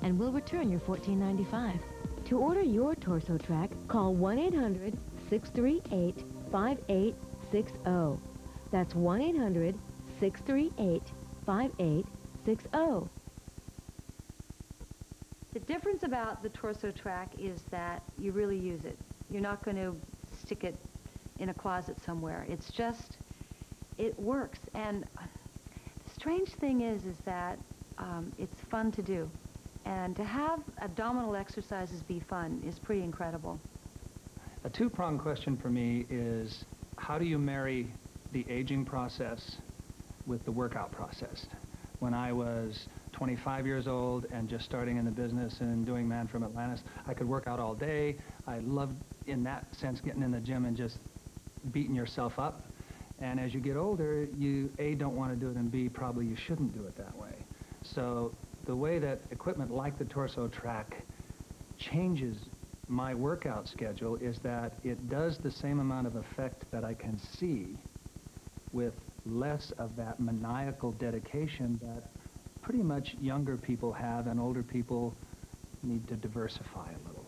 and we'll return your $14.95. To order your Torso Track, call 1-800-638-5860. That's 1-800-638-5860. The difference about the Torso Track is that you really use it. You're not going to stick it in a closet somewhere. It's just, it works. And the strange thing is that it's fun to do. And to have abdominal exercises be fun is pretty incredible. A two-pronged question for me is, how do you marry the aging process with the workout process? When I was 25 years old and just starting in the business and doing Man from Atlantis, I could work out all day. I loved, in that sense, getting in the gym and just beating yourself up. And as you get older, you, A, don't want to do it, and B, probably you shouldn't do it that way. So the way that equipment like the Torso Track changes my workout schedule is that it does the same amount of effect that I can see with less of that maniacal dedication that pretty much younger people have, and older people need to diversify a little.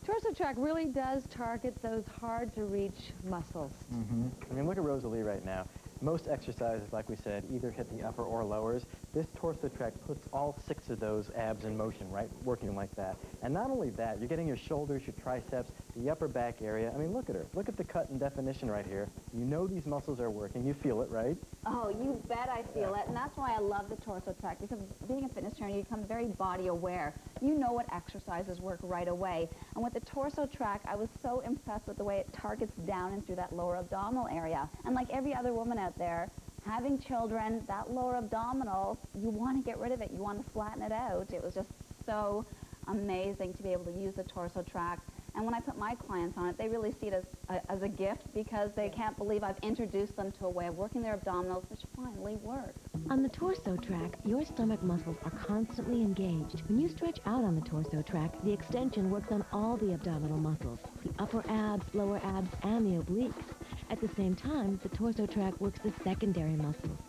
Torso Track really does target those hard-to-reach muscles. I mean, look at Rosalie right now. Most exercises, like we said, either hit the upper or lowers. This Torso Track puts all 6 of those abs in motion, right, working like that. And not only that, you're getting your shoulders, your triceps, the upper back area. I mean, look at her. Look at the cut and definition right here. You know these muscles are working. You feel it, right? Oh, you bet I feel it. And that's why I love the Torso Track, because being a fitness trainer, you become very body aware. You know what exercises work right away. And with the Torso Track, I was so impressed with the way it targets down and through that lower abdominal area. And like every other woman out there, having children, that lower abdominal, you want to get rid of it. You want to flatten it out. It was just so amazing to be able to use the Torso Track. And when I put my clients on it, they really see it as a gift, because they can't believe I've introduced them to a way of working their abdominals which finally works. On the Torso Track, your stomach muscles are constantly engaged. When you stretch out on the Torso Track, the extension works on all the abdominal muscles, the upper abs, lower abs, and the obliques. At the same time, the Torso Track works the secondary muscles,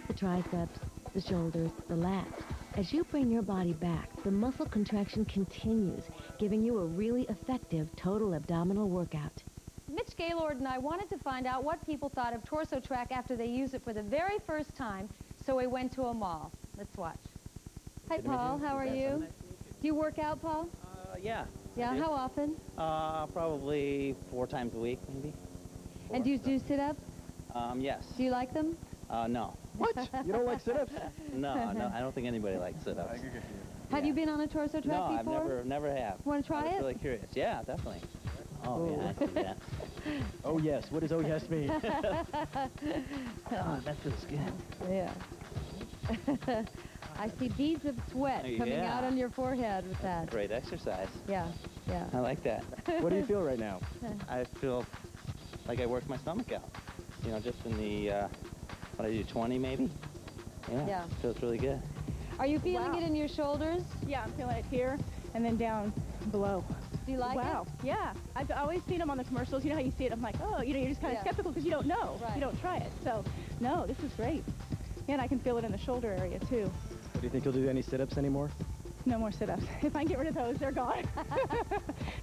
the triceps, the shoulders, the lats. As you bring your body back, the muscle contraction continues, giving you a really effective total abdominal workout. Mitch Gaylord and I wanted to find out what people thought of Torso Track after they used it for the very first time, so we went to a mall. Let's watch. Hi, Paul. How are you? Do you work out, Paul? Yeah. Yeah, how often? Probably 4 times a week, maybe. And do you do sit-ups? Yes. Do you like them? No. What? You don't like sit-ups? No, I don't think anybody likes sit-ups. Have you been on a Torso Track No, before? I've never have. Want to try I was it? really curious. Yeah, definitely. Oh, yeah, I see that. Oh, yes. What does oh, yes mean? Oh, that feels good. Yeah. I see beads of sweat coming Yeah. out on your forehead with that. Great exercise. Yeah, yeah. I like that. What do you feel right now? I feel like I worked my stomach out. You know, just in the, what I do, 20 maybe? Yeah. Feels really good. Are you feeling it in your shoulders? Yeah, I'm feeling it here and then down below. Do you like Wow. it? Yeah. I've always seen them on the commercials. You know how you see it? I'm like, oh, you know, you're just kind of skeptical because you don't know. Right. You don't try it. So, no, this is great. Yeah, and I can feel it in the shoulder area, too. Do you think you'll do any sit-ups anymore? No more sit-ups. If I can get rid of those, they're gone.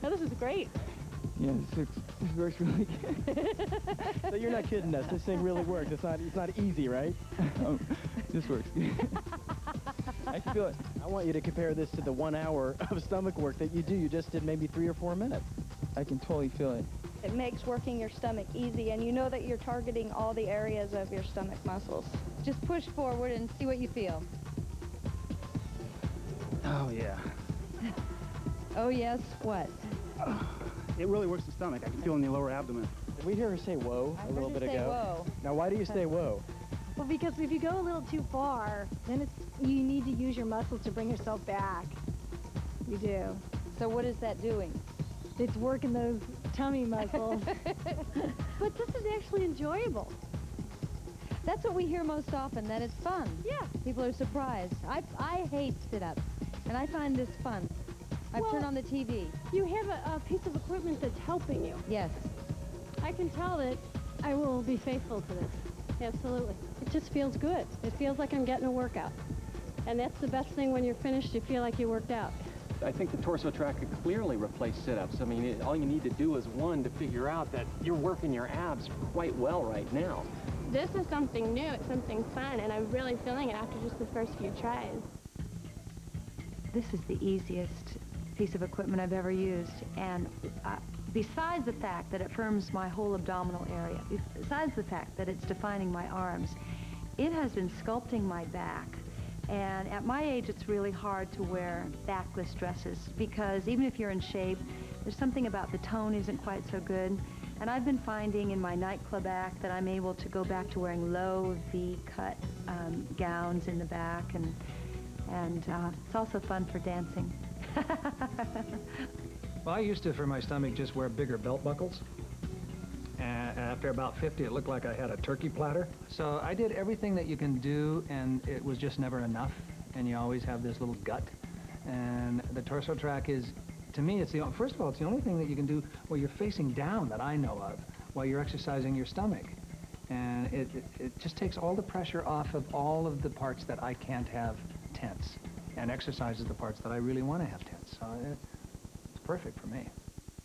No, this is great. Yeah, this works really good. So you're not kidding us. This thing really works. It's not easy, right? This works good. I can feel it. I want you to compare this to the 1 hour of stomach work that you do. You just did maybe 3 or 4 minutes. I can totally feel it. It makes working your stomach easy, and you know that you're targeting all the areas of your stomach muscles. Just push forward and see what you feel. Oh, yeah. Oh, yes, what? It really works the stomach. I can feel in the lower abdomen. Did we hear her say whoa a little bit ago? Whoa. Now, why do you say whoa? Well, because if you go a little too far, then you need to use your muscles to bring yourself back. You do. So what is that doing? It's working those tummy muscles. But this is actually enjoyable. That's what we hear most often, that it's fun. Yeah. People are surprised. I hate sit-ups, and I find this fun. I've turned on the TV. You have a piece of equipment that's helping you. Yes. I can tell that I will be faithful to this. Absolutely. It just feels good. It feels like I'm getting a workout. And that's the best thing. When you're finished, you feel like you worked out. I think the torso track could clearly replace sit-ups. I mean, all you need to do is, one, to figure out that you're working your abs quite well right now. This is something new, it's something fun, and I'm really feeling it after just the first few tries. This is the easiest piece of equipment I've ever used, and besides the fact that it firms my whole abdominal area, besides the fact that it's defining my arms, it has been sculpting my back. And at my age, it's really hard to wear backless dresses because even if you're in shape, there's something about the tone isn't quite so good. And I've been finding in my nightclub act that I'm able to go back to wearing low V-cut gowns in the back, and it's also fun for dancing. Well, I used to, for my stomach, just wear bigger belt buckles. And after about 50, it looked like I had a turkey platter. So I did everything that you can do, and it was just never enough. And you always have this little gut. And the torso track is, to me, it's first of all, it's the only thing that you can do while you're facing down that I know of, while you're exercising your stomach. And it just takes all the pressure off of all of the parts that I can't have tense, and exercises the parts that I really want to have tense. So it's perfect for me.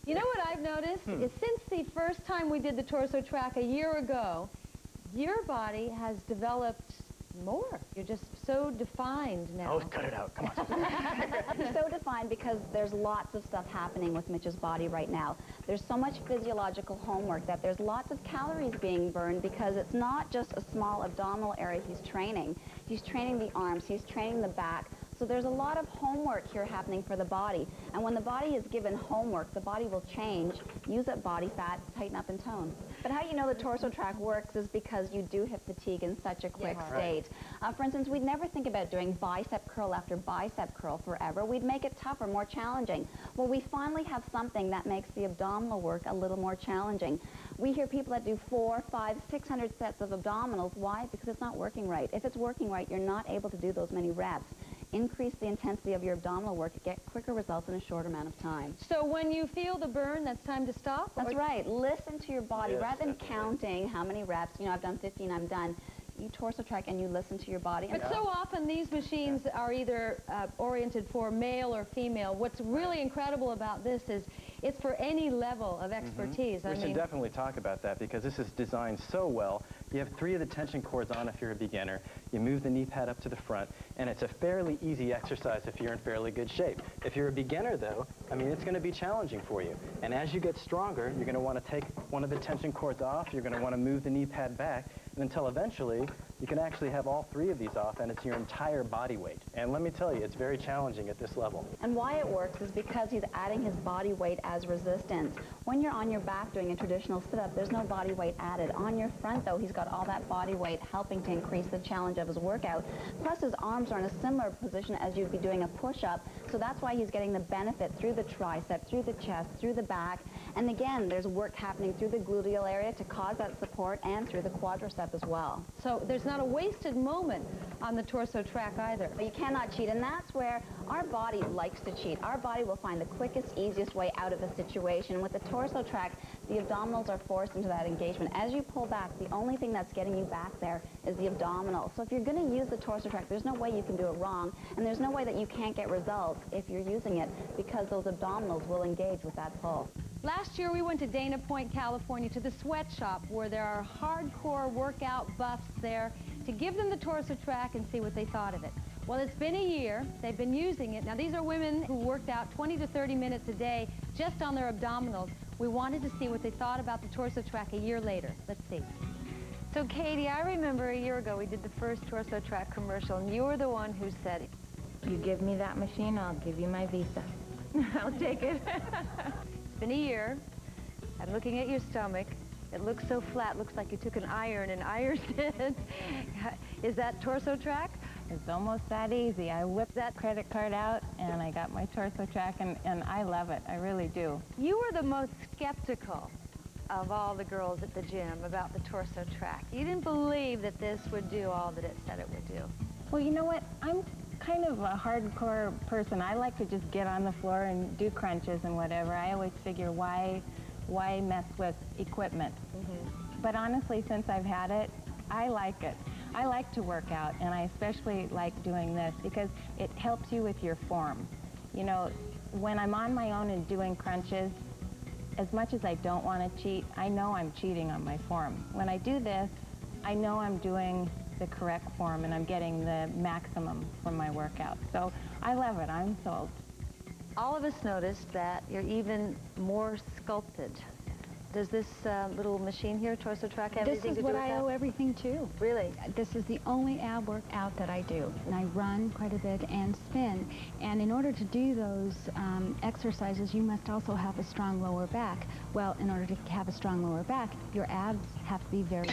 You know what I've noticed is since the first time we did the torso track a year ago, your body has developed more. You're just so defined now. Oh, cut it out. Come on. He's so defined because there's lots of stuff happening with Mitch's body right now. There's so much physiological homework that there's lots of calories being burned because it's not just a small abdominal area he's training. He's training the arms, he's training the back. So there's a lot of homework here happening for the body. And when the body is given homework, the body will change, use up body fat, tighten up and tone. But how you know the torso track works is because you do hit fatigue in such a quick state. For instance, we'd never think about doing bicep curl after bicep curl forever. We'd make it tougher, more challenging. Well, we finally have something that makes the abdominal work a little more challenging. We hear people that do 400, 500, 600 sets of abdominals. Why? Because it's not working right. If it's working right, you're not able to do those many reps. Increase the intensity of your abdominal work, get quicker results in a short amount of time. So when you feel the burn, that's time to stop? That's right. Listen to your body. Rather than counting how many reps, you know, I've done 15, I'm done. You torso track and you listen to your body. But so often these machines are either oriented for male or female. What's really incredible about this is it's for any level of expertise. We should definitely talk about that because this is designed so well. You have 3 of the tension cords on if you're a beginner. You move the knee pad up to the front, and it's a fairly easy exercise if you're in fairly good shape. If you're a beginner, though, I mean, it's going to be challenging for you. And as you get stronger, you're going to want to take one of the tension cords off. You're going to want to move the knee pad back, and until eventually, you can actually have all 3 of these off, and it's your entire body weight. And let me tell you, it's very challenging at this level. And why it works is because he's adding his body weight as resistance. When you're on your back doing a traditional sit-up, there's no body weight added. On your front, though, he's got all that body weight helping to increase the challenge of his workout. Plus, his arms are in a similar position as you'd be doing a push-up, so that's why he's getting the benefit through the tricep, through the chest, through the back. And again, there's work happening through the gluteal area to cause that support and through the quadricep as well. So there's not a wasted moment on the torso track either. But you cannot cheat, and that's where our body likes to cheat. Our body will find the quickest, easiest way out of a situation. With the torso track, the abdominals are forced into that engagement. As you pull back, the only thing that's getting you back there is the abdominal. So if you're going to use the torso track, there's no way you can do it wrong, and there's no way that you can't get results if you're using it because those abdominals will engage with that pull. Last year, we went to Dana Point, California, to the sweatshop, where there are hardcore workout buffs there, to give them the torso track and see what they thought of it. Well, it's been a year. They've been using it. Now, these are women who worked out 20 to 30 minutes a day just on their abdominals. We wanted to see what they thought about the torso track a year later. Let's see. So, Katie, I remember a year ago we did the first torso track commercial, and you were the one who said it. You give me that machine, I'll give you my visa. I'll take it. It's been a year. I'm looking at your stomach. It looks so flat. Looks like you took an iron and ironed it. Is that torso track? It's almost that easy. I whipped that credit card out and I got my torso track, and I love it. I really do. You were the most skeptical of all the girls at the gym about the torso track. You didn't believe that this would do all that it said it would do. Well, you know what? I'm kind of a hardcore person. I like to just get on the floor and do crunches and whatever. I always figure why mess with equipment? But honestly, since I've had it, I like it. I like to work out, and I especially like doing this because it helps you with your form. You know, when I'm on my own and doing crunches, as much as I don't want to cheat, I know I'm cheating on my form. When I do this, I know I'm doing the correct form and I'm getting the maximum from my workout. So I love it. I'm sold. All of us noticed that you're even more sculpted. Does this little machine here, Torso Track, have anything to do with that? This is what I owe everything to. Really? This is the only ab workout that I do. And I run quite a bit and spin. And in order to do those exercises, you must also have a strong lower back. Well, in order to have a strong lower back, your abs have to be very